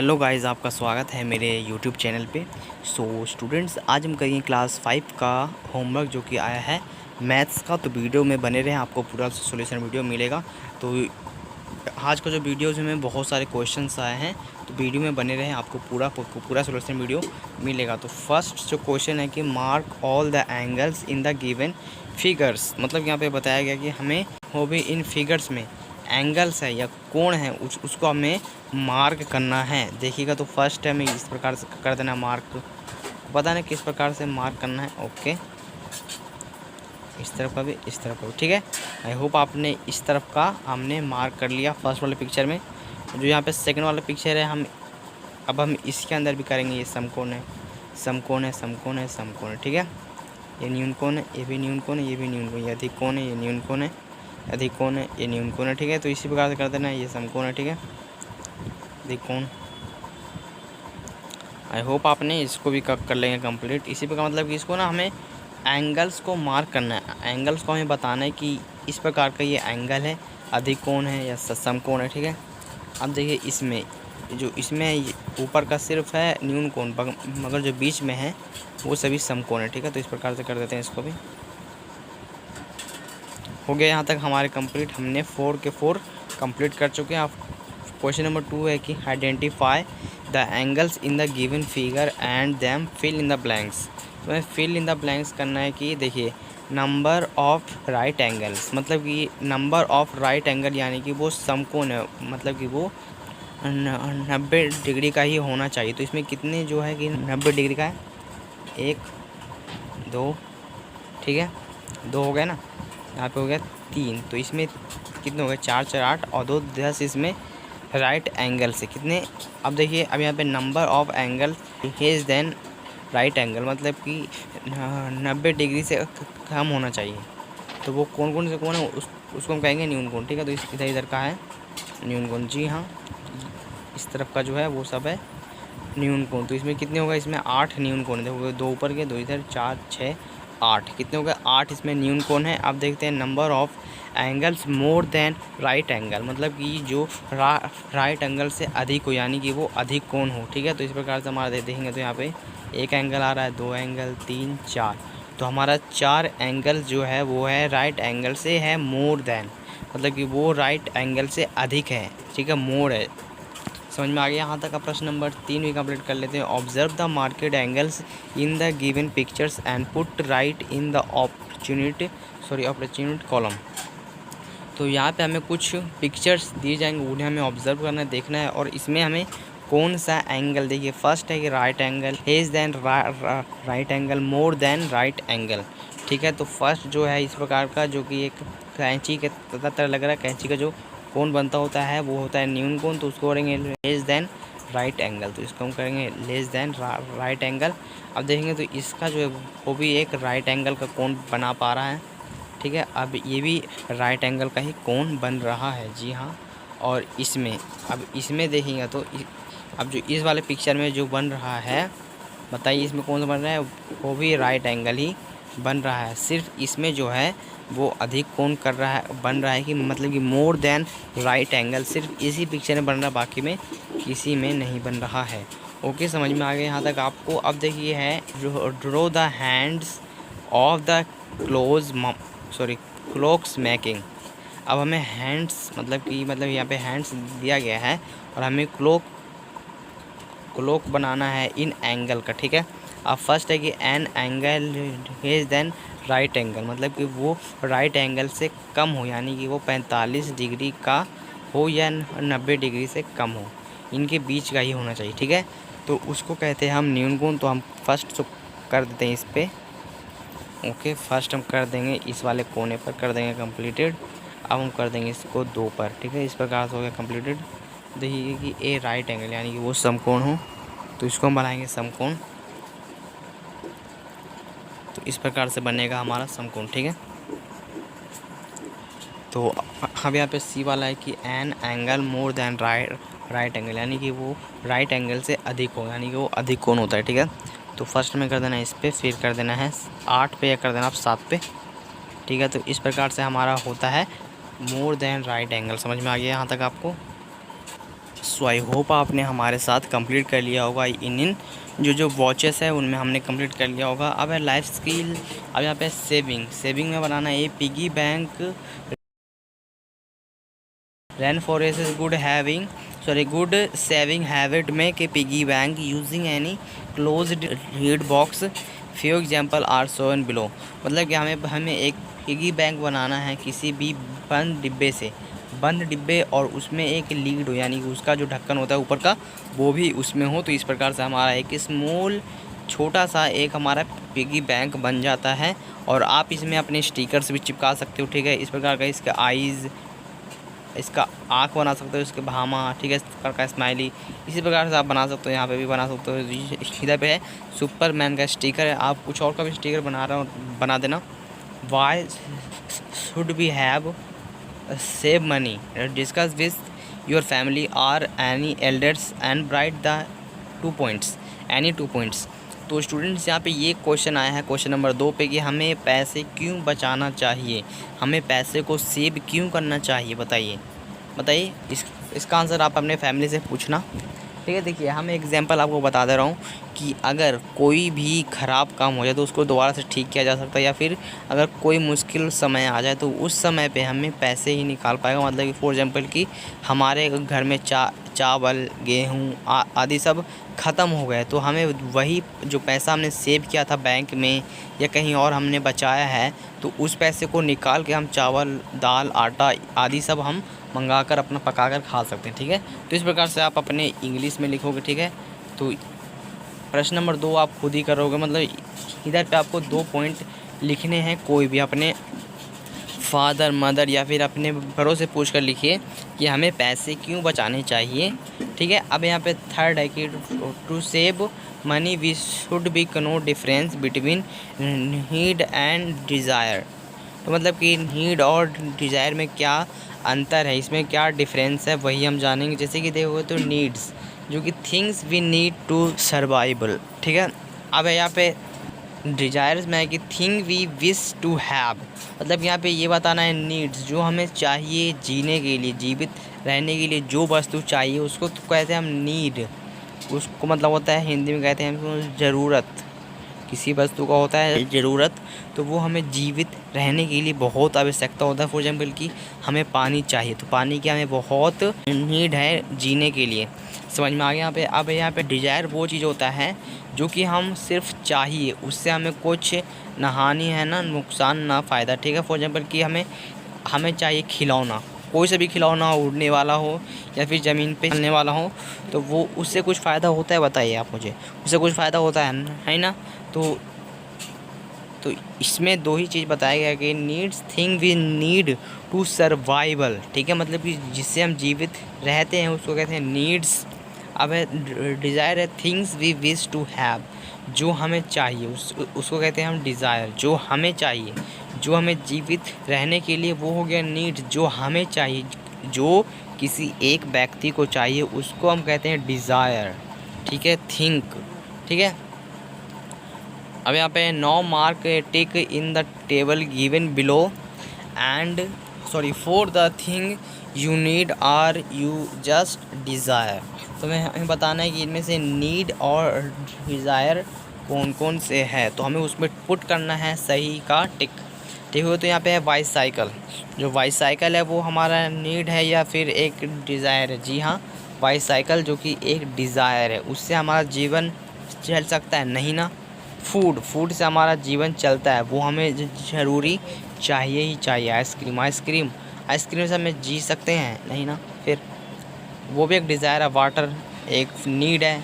Hello guys, आपका स्वागत है मेरे यूट्यूब चैनल पे। सो स्टूडेंट्स, आज हम करेंगे क्लास 5 का होमवर्क जो कि आया है मैथ्स का। तो वीडियो में बने रहें, आपको पूरा सॉल्यूशन वीडियो मिलेगा। तो आज का जो वीडियोज़ में बहुत सारे क्वेश्चंस आए हैं, तो वीडियो में बने रहें, आपको पूरा सॉल्यूशन वीडियो मिलेगा। तो फर्स्ट जो क्वेश्चन है कि mark all the angles in the given figures. मतलब यहाँ पे बताया गया कि हमें वो भी इन फिगर्स में एंगल्स है या कोण है उसको हमें मार्क करना है। देखिएगा, तो फर्स्ट है हमें इस प्रकार से कर देना मार्क। पता नहीं किस प्रकार से मार्क करना है। ओके, इस तरफ का भी, इस तरफ का भी, ठीक है। आई होप आपने इस तरफ का हमने मार्क कर लिया फर्स्ट वाले पिक्चर में। जो यहाँ पे सेकंड वाला पिक्चर है, हम इसके अंदर भी करेंगे। ये समकोण है, समकोण है, समकोण है, समकोण है, ठीक है। ये न्यून कोण है, ये भी न्यून कोण है, ये भी न्यून कोण, ये अधिक कोण है, ये न्यून कोण है, अधिक कोण है, ये न्यून कोण है, ठीक है। तो इसी प्रकार से कर देना है। ये समकोण है, ठीक है, अधिक कोण। आई होप आपने इसको भी कर लेंगे कंप्लीट। इसी प्रकार मतलब कि इसको ना हमें एंगल्स को मार्क करना है। एंगल्स को हमें बताना है कि इस प्रकार का ये एंगल है, अधिक कोण है या समकोण है, ठीक है। अब देखिए, इसमें ऊपर का सिर्फ है न्यून कोण, मगर जो बीच में है वो सभी समकोण है, ठीक है। तो इस प्रकार से कर देते हैं इसको भी। हो गया यहाँ तक हमारे कंप्लीट। हमने 4 के 4 कंप्लीट कर चुके हैं। अब क्वेश्चन नंबर 2 है कि identify the angles in the given figure and them fill in the blanks. तो हमें फिल इन द ब्लैंक्स करना है कि देखिए, नंबर ऑफ राइट एंगल्स, मतलब कि नंबर ऑफ राइट एंगल यानी कि वो समकोण है, मतलब कि वो 90 डिग्री का ही होना चाहिए। तो इसमें कितने जो है कि 90 डिग्री का है, 1 2, ठीक है, 2 हो गया ना, यहाँ पे हो गया 3। तो इसमें कितने हो गए, 4 4 8 और 2 10। इसमें राइट एंगल से कितने। अब देखिए, अब यहाँ पे number of angle is than right angle, मतलब कि 90 डिग्री से कम होना चाहिए। तो वो कौन से कौन है, उसको हम कहेंगे न्यून कोण, ठीक है। तो इधर का है न्यून कोण, जी हाँ, इस तरफ का जो है वो सब है न्यून कोण। तो इसमें कितने होगा, इसमें 8 न्यून कोण है। देखो, 2 ऊपर के, 2 इधर, 4 6 8, कितने हो गए, 8 इसमें न्यून कोण है। अब देखते हैं number of angles more than right angle, मतलब कि जो राइट एंगल से अधिक हो, यानी कि वो अधिक कोण हो, ठीक है। तो इस प्रकार से हमारा देखेंगे तो यहाँ पे एक एंगल आ रहा है, 2 एंगल, 3 4। तो हमारा 4 एंगल जो है वो है राइट एंगल से है मोर देन, मतलब कि वो राइट एंगल से अधिक है, ठीक है, मोर है। समझ में आ गया। यहाँ तक का प्रश्न नंबर 3 भी कंप्लीट कर लेते हैं। Observe the market angles in the given pictures and put right in the opportunity column. तो यहाँ पे हमें कुछ पिक्चर्स दिए जाएंगे, उन्हें हमें ऑब्जर्व करना है, देखना है, और इसमें हमें कौन सा एंगल, देखिए फर्स्ट है कि right angle is than right angle more than right angle, ठीक है। तो फर्स्ट जो है इस प्रकार का, जो कि एक कैंची के तरह लग रहा है, कैंची का जो कोण बनता होता है वो होता है न्यून कोण। तो उसको करेंगे लेस देन राइट एंगल, तो इसको हम करेंगे लेस देन राइट एंगल। अब देखेंगे तो इसका जो है वो भी एक राइट एंगल का कोण बना पा रहा है, ठीक है। अब ये भी राइट एंगल का ही कोण बन रहा है, जी हाँ। और अब इसमें देखेंगे तो अब जो इस वाले पिक्चर में जो बन रहा है, बताइए इसमें कौन सा बन रहा है, वो भी राइट एंगल ही बन रहा है। सिर्फ इसमें जो है वो अधिक कोण बन रहा है कि मतलब कि मोर देन राइट एंगल सिर्फ इसी पिक्चर में बन रहा है, बाकी में किसी में नहीं बन रहा है। ओके, समझ में आ गया यहाँ तक आपको। अब देखिए है draw the hands of the clocks making. अब हमें हैंड्स मतलब यहाँ पे हैंड्स दिया गया है और हमें क्लॉक बनाना है इन एंगल का, ठीक है। अब फर्स्ट है कि an angle is than right angle, मतलब कि वो राइट एंगल से कम हो, यानी कि वो 45 डिग्री का हो या 90 डिग्री से कम हो, इनके बीच का ही होना चाहिए, ठीक है। तो उसको कहते हैं हम न्यून कोण। तो हम फर्स्ट तो कर देते हैं इस पर। ओके, फर्स्ट हम कर देंगे इस वाले कोने पर, कर देंगे कंप्लीटेड। अब हम कर देंगे इसको 2 पर, ठीक है। इस प्रकार से हो गया कंप्लीटेड। देखिए कि ए राइट एंगल यानी कि वो समकोण हो, तो इसको हम बनाएंगे समकोण। तो इस प्रकार से बनेगा हमारा समकोण, ठीक है। तो अब यहाँ पे सी वाला है कि an angle more than right angle, यानी कि वो राइट एंगल से अधिक हो, यानी कि वो अधिक कोण होता है, ठीक है। तो फर्स्ट में कर देना है इस पर, फिर कर देना है 8 पे या कर देना आप 7 पे, ठीक है। तो इस प्रकार से हमारा होता है मोर देन राइट एंगल। समझ में आ गया यहाँ तक आपको। सो आई होप आपने हमारे साथ कंप्लीट कर लिया होगा इन जो वॉचेस है उनमें हमने कंप्लीट कर लिया होगा। अब है लाइफ स्किल। अब यहाँ पे सेविंग में बनाना है piggy bank. Rain forest is good saving habit में के piggy bank using any closed read box. Few example are shown below. मतलब कि हमें एक पिगी बैंक बनाना है किसी भी बंद डिब्बे और उसमें एक लीड हो, यानी कि उसका जो ढक्कन होता है ऊपर का वो भी उसमें हो। तो इस प्रकार से हमारा एक स्मॉल छोटा सा एक हमारा पिगी बैंक बन जाता है। और आप इसमें अपने स्टिकर्स भी चिपका सकते हो, ठीक है। इस प्रकार का इसका आइज़, इसका आँख बना सकते हो, इसके भामा, ठीक है, इस प्रकार का स्माइली इसी प्रकार से आप बना सकते हो। यहाँ पे भी बना सकते हो। इधर पे है सुपरमैन का स्टिकर है। आप कुछ और का भी स्टिकर बना देना। Why should we have save money discuss with your family और any elders and write the 2 points any 2 points. तो स्टूडेंट्स यहाँ पे ये क्वेश्चन आया है क्वेश्चन नंबर 2 पे कि हमें पैसे क्यों बचाना चाहिए, हमें पैसे को सेव क्यों करना चाहिए, बताइए। इसका आंसर आप अपने फैमिली से पूछना, ठीक है। देखिए हम एग्जांपल आपको बता दे रहा हूँ कि अगर कोई भी ख़राब काम हो जाए तो उसको दोबारा से ठीक किया जा सकता है, या फिर अगर कोई मुश्किल समय आ जाए तो उस समय पे हमें पैसे ही निकाल पाएगा। मतलब कि फॉर एग्जांपल कि हमारे घर में चावल गेहूँ आदि सब ख़त्म हो गए, तो हमें वही जो पैसा हमने सेव किया था बैंक में या कहीं और हमने बचाया है, तो उस पैसे को निकाल के हम चावल दाल आटा आदि सब हम मंगा कर अपना पका कर खा सकते हैं, ठीक है। तो इस प्रकार से आप अपने इंग्लिश में लिखोगे, ठीक है। तो प्रश्न नंबर 2 आप खुद ही करोगे। मतलब इधर पे आपको 2 पॉइंट लिखने हैं, कोई भी अपने फादर मदर या फिर अपने बड़ों से पूछ कर लिखिए कि हमें पैसे क्यों बचाने चाहिए, ठीक है। अब यहाँ पे थर्ड है कि to save money we should be no difference between need and desire. तो मतलब कि नीड और डिज़ायर में क्या अंतर है, इसमें क्या डिफरेंस है, वही हम जानेंगे। जैसे कि देखोगे तो नीड्स जो कि things we need to survival, ठीक है। अब यहाँ पे डिज़ायर्स में है कि thing we wish to have. मतलब यहाँ पे ये बताना है ननीड्स जो हमें चाहिए जीने के लिए, जीवित रहने के लिए जो वस्तु चाहिए उसको तो कहते हैं हम नीड। उसको मतलब होता है हिंदी में कहते हैं हम ज़रूरत। किसी वस्तु का होता है ज़रूरत, तो वो हमें जीवित रहने के लिए बहुत आवश्यकता होता है। फॉर एग्जाम्पल कि हमें पानी चाहिए, तो पानी की हमें बहुत नीड है जीने के लिए। समझ में आ गया यहाँ पे। अब यहाँ पे डिज़ायर वो चीज़ होता है जो कि हम सिर्फ चाहिए, उससे हमें कुछ ना हानि है ना नुकसान ना फ़ायदा, ठीक है। फॉर एग्जाम्पल कि हमें चाहिए खिलौना, कोई से भी खिलौना हो, उड़ने वाला हो या फिर ज़मीन पे चलने वाला हो, तो वो उससे कुछ फ़ायदा होता है, बताइए आप मुझे। उससे कुछ फ़ायदा होता है ना। तो इसमें 2 ही चीज़ बताया गया कि needs thing we need to survival, ठीक है। मतलब कि जिससे हम जीवित रहते हैं उसको कहते हैं नीड्स। अब है डिज़ायर है things we wish to have, जो हमें चाहिए उसको कहते हैं हम डिज़ायर, जो हमें चाहिए, जो हमें जीवित रहने के लिए, वो हो गया नीड्स। जो हमें चाहिए, जो किसी एक व्यक्ति को चाहिए उसको हम कहते हैं डिज़ायर, ठीक है, थिंक, ठीक है। अब यहाँ पे 9 mark tick in the table given below and for the thing you need are you just desire. तो हमें बताना है कि इनमें से नीड और डिज़ायर कौन कौन से है, तो हमें उसमें पुट करना है सही का टिक, ठीक है। तो यहाँ पे है बाईसाइकिल। जो बाईसाइकिल है वो हमारा नीड है या फिर एक डिज़ायर है। जी हाँ, बाईसाइकिल जो कि एक डिज़ायर है, उससे हमारा जीवन चल सकता है नहीं ना। फूड से हमारा जीवन चलता है, वो हमें ज़रूरी चाहिए ही चाहिए। आइसक्रीम से हमें जी सकते हैं नहीं ना, फिर वो भी एक डिज़ायर है। वाटर एक नीड है।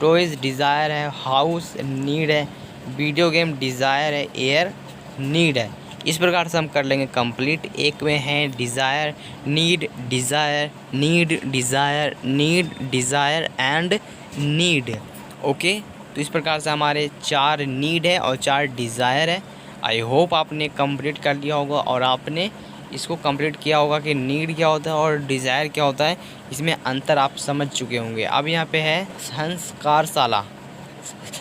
टॉयज़ डिज़ायर है। हाउस नीड है। वीडियो गेम डिज़ायर है। एयर नीड है। इस प्रकार से हम कर लेंगे कंप्लीट। एक में है desire, need, desire, need, desire, need, desire and need. Okay, तो इस प्रकार से हमारे 4 नीड है और 4 डिज़ायर है। आई होप आपने कंप्लीट कर लिया होगा और आपने इसको कंप्लीट किया होगा कि नीड क्या होता है और डिज़ायर क्या होता है, इसमें अंतर आप समझ चुके होंगे। अब यहाँ पे है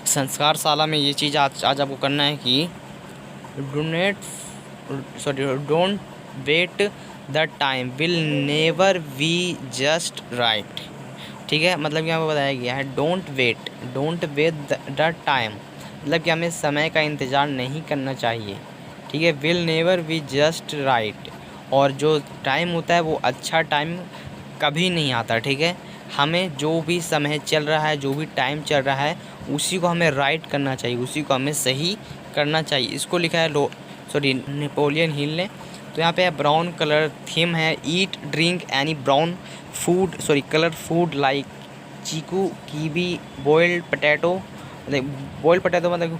संस्कारशाला में ये चीज़ आज आपको करना है कि don't wait the time will never be just right. ठीक है, मतलब कि यहाँ पर बताया गया है डोंट वेट द टाइम, मतलब कि हमें समय का इंतज़ार नहीं करना चाहिए। ठीक है, will never be just right, और जो टाइम होता है वो अच्छा टाइम कभी नहीं आता। ठीक है, हमें जो भी समय चल रहा है, जो भी टाइम चल रहा है, उसी को हमें राइट करना चाहिए, उसी को हमें सही करना चाहिए। इसको लिखा है नेपोलियन हिल ने। तो यहाँ पे ब्राउन कलर थीम है, eat drink any brown colour food like chikoo, kiwi, boiled potato, boiled potato मतलब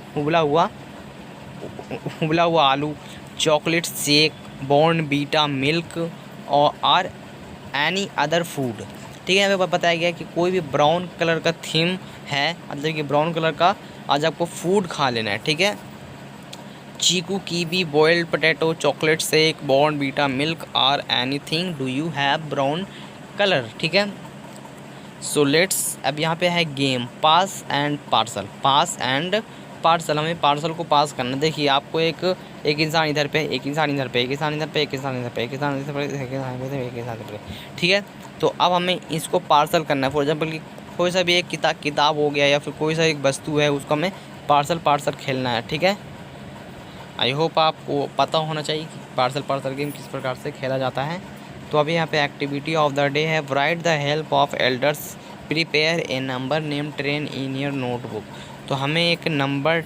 उबला हुआ आलू, चॉकलेट शेक, बॉर्नवीटा मिल्क और एनी अदर फूड। ठीक है, यहाँ पे बताया गया है कि कोई भी ब्राउन कलर का थीम है, मतलब कि ब्राउन कलर का आज आपको फूड खा लेना है। ठीक है, chikoo, kiwi, boiled potato, chocolate shake, Bournvita milk और anything do you have brown colour. ठीक है, सो लेट्स, अब यहाँ पे है गेम पास एंड पार्सल। हमें पार्सल को पास करना। देखिए आपको एक इंसान इधर पे, एक इंसान इधर पे, एक इंसान इधर पे, एक इंसान इधर पे, एक इंसान इधर पे, एक इंसान इधर पे। ठीक है, तो अब हमें इसको पार्सल करना है। फॉर एग्जाम्पल कि कोई सा भी एक किताब हो गया या फिर कोई सा एक वस्तु है, उसको हमें पार्सल खेलना है। ठीक है, आई होप आपको पता होना चाहिए कि पार्सल गेम किस प्रकार से खेला जाता है। तो अभी यहाँ पे एक्टिविटी ऑफ द डे है, right the help of elders, prepare a number name train in your notebook. तो हमें एक नंबर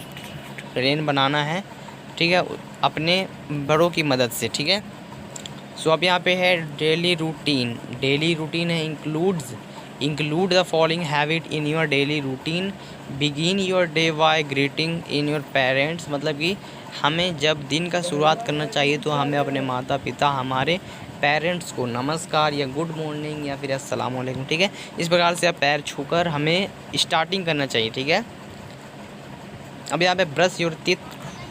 ट्रेन बनाना है, ठीक है, अपने बड़ों की मदद से। ठीक है, सो अब यहाँ पे है डेली रूटीन है, include the following habit in your daily routine, begin your day by greeting in your parents, मतलब कि हमें जब दिन का शुरुआत करना चाहिए तो हमें अपने माता पिता, हमारे पेरेंट्स को नमस्कार या गुड मॉर्निंग या फिर अस्सलाम वालेकुम। ठीक है, इस प्रकार से आप पैर छूकर हमें स्टार्टिंग करना चाहिए। ठीक है, अब यहाँ पे brush your teeth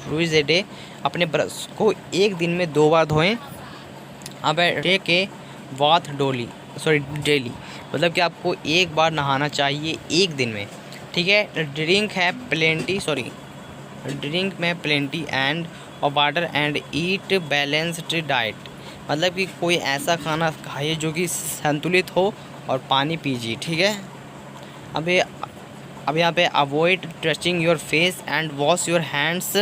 twice a day, अपने ब्रश को एक दिन में 2 बार धोएं। अब टेक ए बाथ डेली, मतलब कि आपको एक बार नहाना चाहिए एक दिन में। ठीक है, ड्रिंक में plenty and water and eat balanced diet, मतलब कि कोई ऐसा खाना खाइए जो कि संतुलित हो और पानी पीजिए। ठीक है, अब यहाँ पे avoid touching your face and wash your hands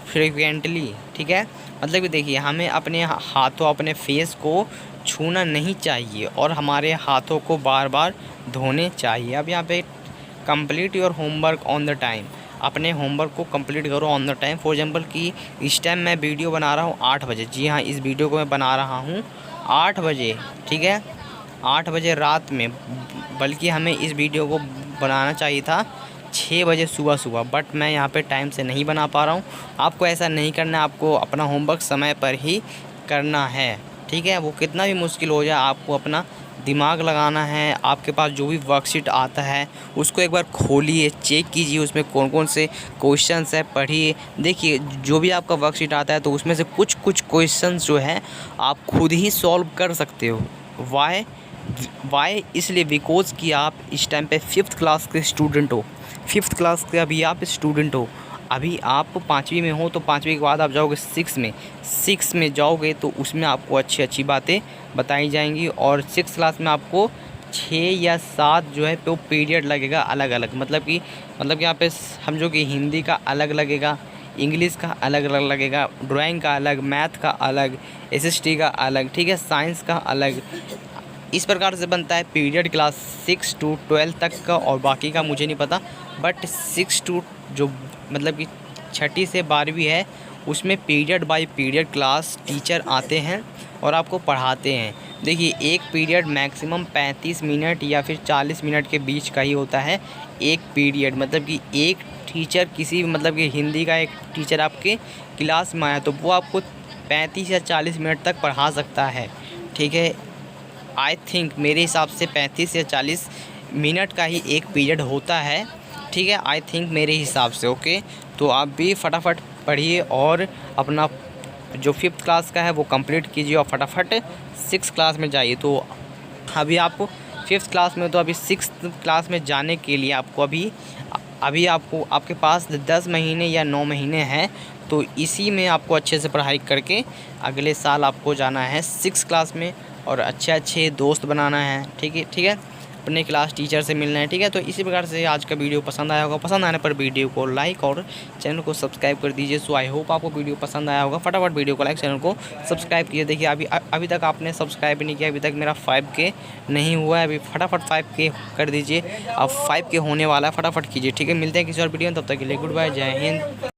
frequently. ठीक है, मतलब कि देखिए हमें अपने हाथों, अपने फेस को छूना नहीं चाहिए और हमारे हाथों को बार बार धोने चाहिए। अब यहाँ पे complete your homework on the time, अपने होमवर्क को कंप्लीट करो on the time. For example कि इस टाइम मैं वीडियो बना रहा हूँ 8 बजे, जी हाँ, इस वीडियो को मैं बना रहा हूँ 8 बजे। ठीक है, 8 बजे रात में, बल्कि हमें इस वीडियो को बनाना चाहिए था 6 बजे सुबह, बट मैं यहाँ पे टाइम से नहीं बना पा रहा हूँ। आपको ऐसा नहीं करना, आपको अपना होमवर्क समय पर ही करना है। ठीक है, वो कितना भी मुश्किल हो जाए, आपको अपना दिमाग लगाना है। आपके पास जो भी वर्कशीट आता है उसको एक बार खोलिए, चेक कीजिए उसमें कौन कौन से क्वेश्चंस है, पढ़िए। देखिए जो भी आपका वर्कशीट आता है तो उसमें से कुछ क्वेश्चंस जो है आप खुद ही सॉल्व कर सकते हो। वाई इसलिए बिकॉज कि आप इस टाइम पे 5th क्लास के स्टूडेंट हो, 5th क्लास के अभी आप स्टूडेंट हो। अभी आप 5वीं में हो तो 5वीं के बाद आप जाओगे 6 में जाओगे तो उसमें आपको अच्छी बातें बताई जाएंगी। और 6th क्लास में आपको 6 या 7 जो है वो पीरियड लगेगा अलग अलग, मतलब कि यहाँ पे समझो कि हिंदी का अलग लगेगा, इंग्लिश का अलग लगेगा, ड्राइंग का अलग, मैथ का अलग, SST का अलग, ठीक है, साइंस का अलग। इस प्रकार से बनता है पीरियड क्लास 6 to 12 तक का, और बाकी का मुझे नहीं पता। बट 6 to जो मतलब कि 6ठी से 12वीं है उसमें period by period class teacher आते हैं और आपको पढ़ाते हैं। देखिए एक पीरियड मैक्सिमम 35 मिनट या फिर 40 मिनट के बीच का ही होता है एक पीरियड, मतलब कि एक टीचर किसी मतलब कि हिंदी का एक टीचर आपके क्लास में आया तो वो आपको 35 या 40 मिनट तक पढ़ा सकता है। ठीक है, आई थिंक मेरे हिसाब से 35 या 40 मिनट का ही एक पीरियड होता है। ठीक है, आई थिंक मेरे हिसाब से। ओके, तो आप भी फटाफट पढ़िए और अपना जो 5th क्लास का है वो कंप्लीट कीजिए और फटाफट 6th क्लास में जाइए। तो अभी आप 5th क्लास में, तो अभी 6th क्लास में जाने के लिए आपको अभी आपके पास 10 महीने या 9 महीने हैं। तो इसी में आपको अच्छे से पढ़ाई करके अगले साल आपको जाना है 6th क्लास में और अच्छे दोस्त बनाना है। ठीक है, अपने क्लास टीचर से मिलना है, ठीक है। तो इसी प्रकार से आज का वीडियो पसंद आया होगा, पसंद आने पर वीडियो को लाइक और चैनल को सब्सक्राइब कर दीजिए। सो आई होप आपको वीडियो पसंद आया होगा। फटाफट वीडियो को लाइक, चैनल को सब्सक्राइब कीजिए। देखिए अभी तक आपने सब्सक्राइब नहीं किया, अभी तक मेरा 5K नहीं हुआ है, अभी फटाफट 5K कर दीजिए। अब 5K होने वाला है, फटाफट कीजिए, ठीक है। मिलते हैं किसी और वीडियो में, तब तक के लिए गुड बाय, जय हिंद।